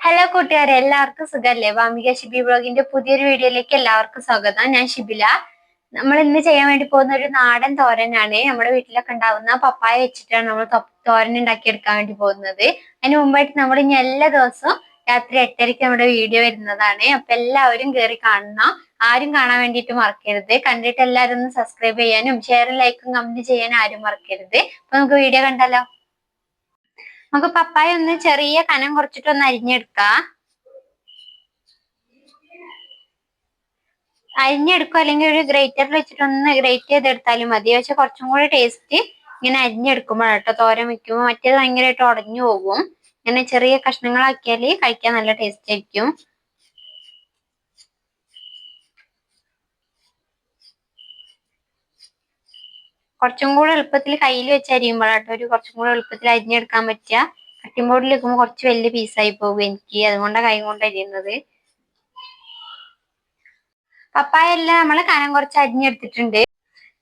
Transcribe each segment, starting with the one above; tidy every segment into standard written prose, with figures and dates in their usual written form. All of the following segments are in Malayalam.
ഹലോ കൂട്ടുകാരെ, എല്ലാവർക്കും സുഖല്ലേ? വാമിക ഷിബി ബ്ലോഗിന്റെ പുതിയൊരു വീഡിയോയിലേക്ക് എല്ലാവർക്കും സ്വാഗതം. ഞാൻ ഷിബില. നമ്മൾ ഇന്ന് ചെയ്യാൻ വേണ്ടി പോകുന്ന ഒരു നാടൻ തോരനാണ്. നമ്മുടെ വീട്ടിലൊക്കെ ഉണ്ടാവുന്ന പപ്പായ വെച്ചിട്ടാണ് നമ്മൾ തോരൻ ഉണ്ടാക്കി എടുക്കാൻ വേണ്ടി പോകുന്നത്. അതിന് മുമ്പായിട്ട് നമ്മൾ ഇനി എല്ലാ ദിവസവും രാത്രി 8:30 നമ്മുടെ വീഡിയോ വരുന്നതാണ്. അപ്പൊ എല്ലാവരും കയറി കാണണം. ആരും കാണാൻ വേണ്ടിയിട്ട് മറക്കരുത്. കണ്ടിട്ട് എല്ലാവരും ഒന്ന് സബ്സ്ക്രൈബ് ചെയ്യാനും ഷെയറും ലൈക്കും കമന്റ് ചെയ്യാനും ആരും മറക്കരുത്. അപ്പൊ നമുക്ക് വീഡിയോ കണ്ടാലോ? നമുക്ക് പപ്പായ ഒന്ന് ചെറിയ കനം കുറച്ചിട്ടൊന്ന് അരിഞ്ഞെടുക്കാം. അരിഞ്ഞെടുക്കും, അല്ലെങ്കിൽ ഒരു ഗ്രേറ്ററിൽ വെച്ചിട്ടൊന്ന് ഗ്രേറ്റ് ചെയ്തെടുത്താലും മതി. പക്ഷെ കുറച്ചും കൂടി ടേസ്റ്റ് ഇങ്ങനെ അരിഞ്ഞെടുക്കുമ്പോഴാട്ടോ. തോരൻ വെക്കുമ്പോൾ മറ്റേത് ഭയങ്കരമായിട്ട് ഉടഞ്ഞു പോകും. ഇങ്ങനെ ചെറിയ കഷ്ണങ്ങളാക്കിയാൽ കഴിക്കാൻ നല്ല ടേസ്റ്റ് ആയിരിക്കും. കുറച്ചും കൂടെ എളുപ്പത്തിൽ കയ്യിൽ വെച്ച് അരിയുമ്പോഴാട്ടോ കുറച്ചും കൂടെ എളുപ്പത്തിൽ അരിഞ്ഞെടുക്കാൻ പറ്റുക. കട്ടിംഗ് ബോർഡിൽ വെക്കുമ്പോൾ കുറച്ച് വലിയ പീസായി പോകും എനിക്ക്. അതുകൊണ്ടാണ് കൈ കൊണ്ട് അരിയുന്നത്. പപ്പായ എല്ലാം നമ്മൾ കനം കുറച്ച് അരിഞ്ഞെടുത്തിട്ടുണ്ട്.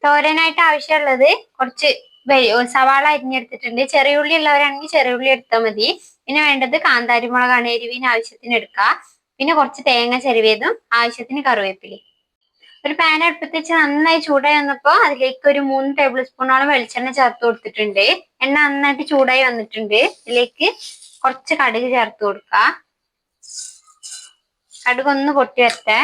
തോരനായിട്ട് ആവശ്യമുള്ളത് കുറച്ച് സവാള അരിഞ്ഞെടുത്തിട്ടുണ്ട്. ചെറിയ ഉള്ളി ഉള്ളവരാണെങ്കിൽ ചെറിയ ഉള്ളി എടുത്താൽ മതി. പിന്നെ വേണ്ടത് കാന്താരി മുളകാണ്. എരിവിന് ആവശ്യത്തിന് എടുക്കുക. പിന്നെ കുറച്ച് തേങ്ങ ചെരുവിയതും, ആവശ്യത്തിന് കറിവേപ്പില. ഒരു പാൻ അടുപ്പത്ത് വെച്ച് നന്നായി ചൂടായി വന്നപ്പോൾ അതിലേക്ക് ഒരു 3 ടേബിൾ സ്പൂണോളം വെളിച്ചെണ്ണ ചേർത്ത് കൊടുത്തിട്ടുണ്ട്. എണ്ണ നന്നായിട്ട് ചൂടായി വന്നിട്ടുണ്ട്. ഇതിലേക്ക് കുറച്ച് കടുക് ചേർത്ത് കൊടുക്കുക. കടുക് ഒന്ന് പൊട്ടി വരട്ടെ.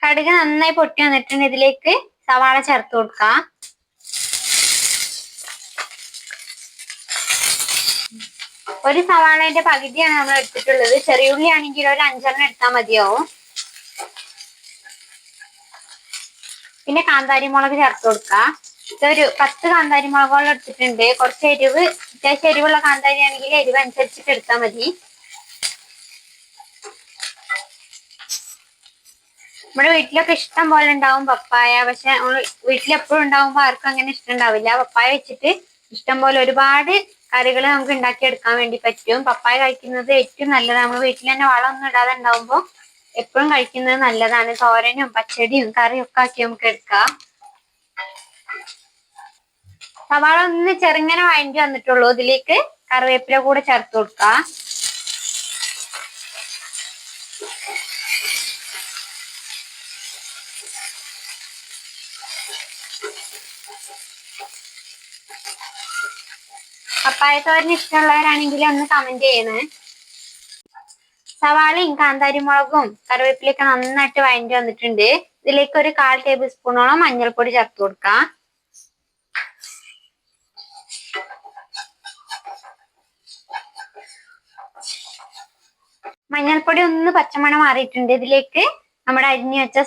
കടുക് നന്നായി പൊട്ടി വന്നിട്ടുണ്ട്. ഇതിലേക്ക് സവാള ചേർത്ത് കൊടുക്കാം. ഒരു സവാളയുടെ പകുതിയാണ് നമ്മൾ എടുത്തിട്ടുള്ളത്. ചെറിയ ഉള്ളി ആണെങ്കിൽ ഒരു 5 എടുത്താൽ മതിയാവും. പിന്നെ കാന്താരി മുളക് ചേർത്ത് കൊടുക്കാം. ഇതൊരു 10 കാന്താരി മുളകോളം എടുത്തിട്ടുണ്ട്. കുറച്ച് എരിവ്, അത്യാവശ്യം എരിവുള്ള കാന്താരി ആണെങ്കിൽ എരിവ് അനുസരിച്ചിട്ട് എടുത്താൽ മതി. നമ്മുടെ വീട്ടിലൊക്കെ ഇഷ്ടം പോലെ ഉണ്ടാവും പപ്പായ. പക്ഷെ വീട്ടിലെപ്പോഴും ഉണ്ടാവുമ്പോ ആർക്കും അങ്ങനെ ഇഷ്ടം ഉണ്ടാവില്ല. പപ്പായ വെച്ചിട്ട് ഇഷ്ടം പോലെ ഒരുപാട് കറികൾ നമുക്ക് ഉണ്ടാക്കിയെടുക്കാൻ വേണ്ടി പറ്റും. പപ്പായ കഴിക്കുന്നത് ഏറ്റവും നല്ലതാണ്. നമ്മൾ വീട്ടിൽ തന്നെ വളമൊന്നും ഇടാതെ ഉണ്ടാവുമ്പോൾ എപ്പോഴും കഴിക്കുന്നത് നല്ലതാണ്. തോരനും പച്ചടിയും കറിയും ഒക്കെ ആക്കി നമുക്ക് എടുക്കാം. സവാള ഒന്ന് ചെറുങ്ങനെ വഴണ്ടി വന്നിട്ടുള്ളൂ. ഇതിലേക്ക് കറിവേപ്പില കൂടെ ചേർത്ത് കൊടുക്കാം. പപ്പായ തോരൻ ഇഷ്ടമുള്ളവരാണെങ്കിൽ ഒന്ന് കമന്റ് ചെയ്യണേ. സവാളയും കാന്താരി മുളകും കറിവേപ്പിലൊക്കെ നന്നായിട്ട് വഴണ്ടി വന്നിട്ടുണ്ട്. ഇതിലേക്ക് ഒരു 1/4 ടേബിൾ സ്പൂണോളം മഞ്ഞൾപ്പൊടി ചേർത്ത് കൊടുക്കാം. മഞ്ഞൾപ്പൊടി ഒന്ന് പച്ചമണം മാറിയിട്ടുണ്ട്. ഇതിലേക്ക് നമ്മുടെ അരിഞ്ഞു വെച്ച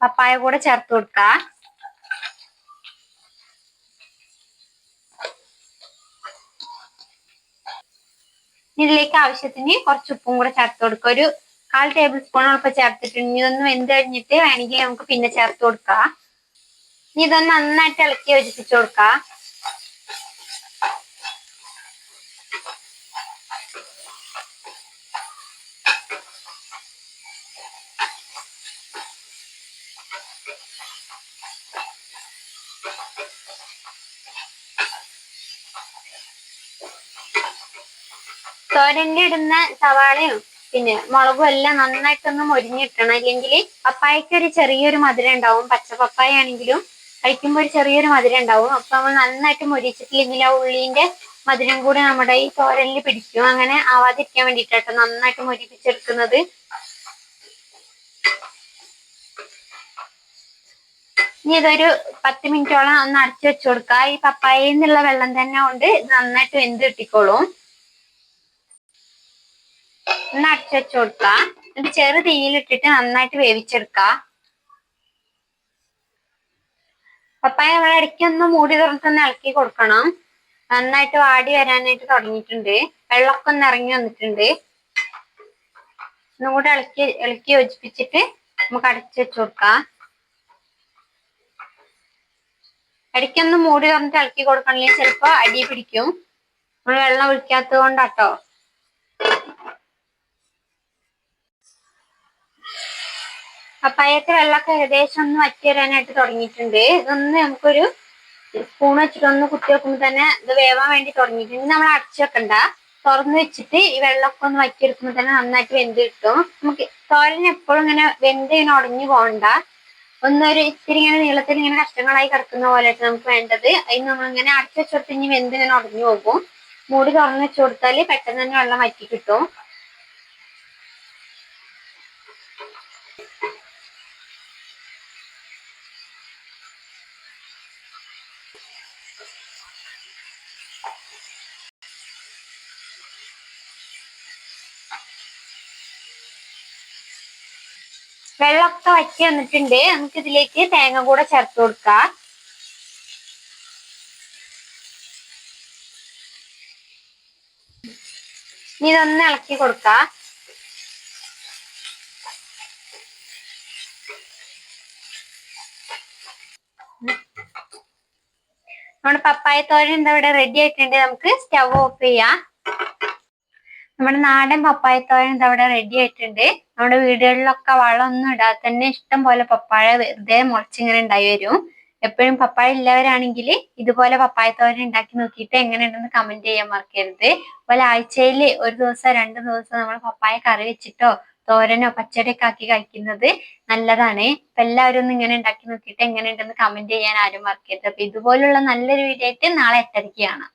പപ്പായ കൂടെ ചേർത്ത് കൊടുക്കാം. ഇതിലേക്ക് ആവശ്യത്തിന് കുറച്ച് ഉപ്പും കൂടെ ചേർത്ത് കൊടുക്കുക. ഒരു 1/4 ടേബിൾ സ്പൂൺ ഉപ്പ് ചേർത്തിട്ടുണ്ട്. ഇതൊന്ന് വെന്ത് കഴിഞ്ഞിട്ട് വേണമെങ്കിൽ നമുക്ക് പിന്നെ ചേർത്ത് കൊടുക്കാം. ഇനി ഇതൊന്ന് നന്നായിട്ട് ഇളക്കി യോജിപ്പിച്ചു കൊടുക്കാം. തോരന്റെ ഇടുന്ന സവാളയും പിന്നെ മുളകും എല്ലാം നന്നായിട്ടൊന്ന് മൊരിഞ്ഞിട്ടണം. ഇല്ലെങ്കിൽ പപ്പായക്ക് ഒരു ചെറിയൊരു മധുരം ഉണ്ടാവും. പച്ച പപ്പായ ആണെങ്കിലും കഴിക്കുമ്പോൾ ഒരു ചെറിയൊരു മധുരം ഉണ്ടാവും. അപ്പൊ നമ്മൾ നന്നായിട്ട് മൊരിച്ചിട്ടില്ലെങ്കിൽ ആ ഉള്ളിന്റെ മധുരം കൂടി നമ്മുടെ ഈ തോരനിൽ പിടിക്കും. അങ്ങനെ ആവാതിരിക്കാൻ വേണ്ടിയിട്ടോ നന്നായിട്ട് മൊരിപ്പിച്ചെടുക്കുന്നത്. ഇനി ഇതൊരു 10 മിനിറ്റോളം ഒന്ന് അടച്ചു വെച്ചു കൊടുക്കുക. ഈ പപ്പായയിൽ നിന്നുള്ള വെള്ളം തന്നെ കൊണ്ട് നന്നായിട്ട് വെന്ത് കിട്ടിക്കോളും. ഒന്ന് അടച്ചു വെച്ചു കൊടുക്കുക. എന്നിട്ട് ചെറു തീയിലിട്ടിട്ട് നന്നായിട്ട് വേവിച്ചെടുക്കുക. പപ്പായ നമ്മൾ ഇടയ്ക്കൊന്ന് മൂടി തുറന്നൊന്ന് ഇളക്കി കൊടുക്കണം. നന്നായിട്ട് വാടി വരാനായിട്ട് തുടങ്ങിയിട്ടുണ്ട്. വെള്ളമൊക്കെ ഒന്ന് ഇറങ്ങി വന്നിട്ടുണ്ട്. ഒന്നുകൂടെ ഇളക്കി യോജിപ്പിച്ചിട്ട് നമുക്ക് അടച്ചു വെച്ചു കൊടുക്കാം. ഇടയ്ക്കൊന്ന് മൂടി തുറന്നിട്ട് ഇളക്കി കൊടുക്കണമെങ്കിൽ ചിലപ്പോൾ അടി പിടിക്കും. നമ്മൾ വെള്ളം ഒഴിക്കാത്തത് കൊണ്ടാട്ടോ. പപ്പായത്തെ വെള്ളമൊക്കെ ഏകദേശം ഒന്ന് വറ്റി വരാനായിട്ട് തുടങ്ങിയിട്ടുണ്ട്. ഇതൊന്ന് നമുക്കൊരു സ്പൂൺ വെച്ചിട്ട് ഒന്ന് കുത്തി വെക്കുമ്പോൾ തന്നെ ഇത് വേവാൻ വേണ്ടി തുടങ്ങിയിട്ടുണ്ട്. നമ്മൾ അടച്ചു വെക്കണ്ട, തുറന്ന് വെച്ചിട്ട് ഈ വെള്ളമൊക്കെ ഒന്ന് വറ്റിയെടുക്കുമ്പോൾ തന്നെ നന്നായിട്ട് വെന്ത് കിട്ടും. നമുക്ക് തോരൻ എപ്പോഴും ഇങ്ങനെ വെന്ത് ഇങ്ങനെ ഉടഞ്ഞു പോകണ്ട, ഒന്നൊരു ഇത്തിരി ഇങ്ങനെ നീളത്തിൽ ഇങ്ങനെ കഷ്ണങ്ങളായി കിടക്കുന്ന പോലെയായിട്ട് നമുക്ക് വേണ്ടത്. അതിന് നമ്മളിങ്ങനെ അടച്ചു വെച്ച് കൊടുത്ത് ഇനി വെന്ത് ഇങ്ങനെ ഉടഞ്ഞു പോകും. മൂടി തുറന്ന് വെച്ച് കൊടുത്താൽ പെട്ടെന്ന് തന്നെ വെള്ളം വറ്റി കിട്ടും. വെള്ളമൊക്കെ വറ്റി വന്നിട്ടുണ്ട്. നമുക്ക് ഇതിലേക്ക് തേങ്ങ കൂടെ ചേർത്ത് കൊടുക്കാം. ഇനി ഇതൊന്ന് ഇളക്കി കൊടുക്കാം. നമ്മുടെ പപ്പായ തോരൻ എന്താ ഇവിടെ റെഡി ആയിട്ടുണ്ട്. നമുക്ക് സ്റ്റവ് ഓഫ് ചെയ്യാം. നമ്മുടെ നാടൻ പപ്പായ തോരൻ എന്താ ഇവിടെ റെഡി ആയിട്ടുണ്ട്. നമ്മുടെ വീടുകളിലൊക്കെ വളമൊന്നും ഇടാതെ തന്നെ ഇഷ്ടം പോലെ പപ്പായ വെറുതെ മുളച്ചിങ്ങനെ ഉണ്ടായി വരും. എപ്പോഴും പപ്പായ ഇല്ലവരാണെങ്കിൽ ഇതുപോലെ പപ്പായ തോരൻ ഉണ്ടാക്കി നോക്കിയിട്ട് എങ്ങനെയുണ്ടെന്ന് കമന്റ് ചെയ്യാൻ മറക്കരുത്. അതുപോലെ ആഴ്ചയിൽ ഒരു ദിവസം 2 ദിവസം നമ്മൾ പപ്പായ കറി വെച്ചിട്ടോ തോരനോ പച്ചടിയൊക്കെ ആക്കി കഴിക്കുന്നത് നല്ലതാണ്. അപ്പൊ എല്ലാവരും ഒന്ന് ഇങ്ങനെ ഉണ്ടാക്കി നോക്കിയിട്ട് എങ്ങനെയുണ്ടെന്ന് കമന്റ് ചെയ്യാൻ ആരും മറക്കരുത്. അപ്പൊ ഇതുപോലുള്ള നല്ലൊരു വീഡിയോ ആയിട്ട് നാളെ 8:30 കാണാം.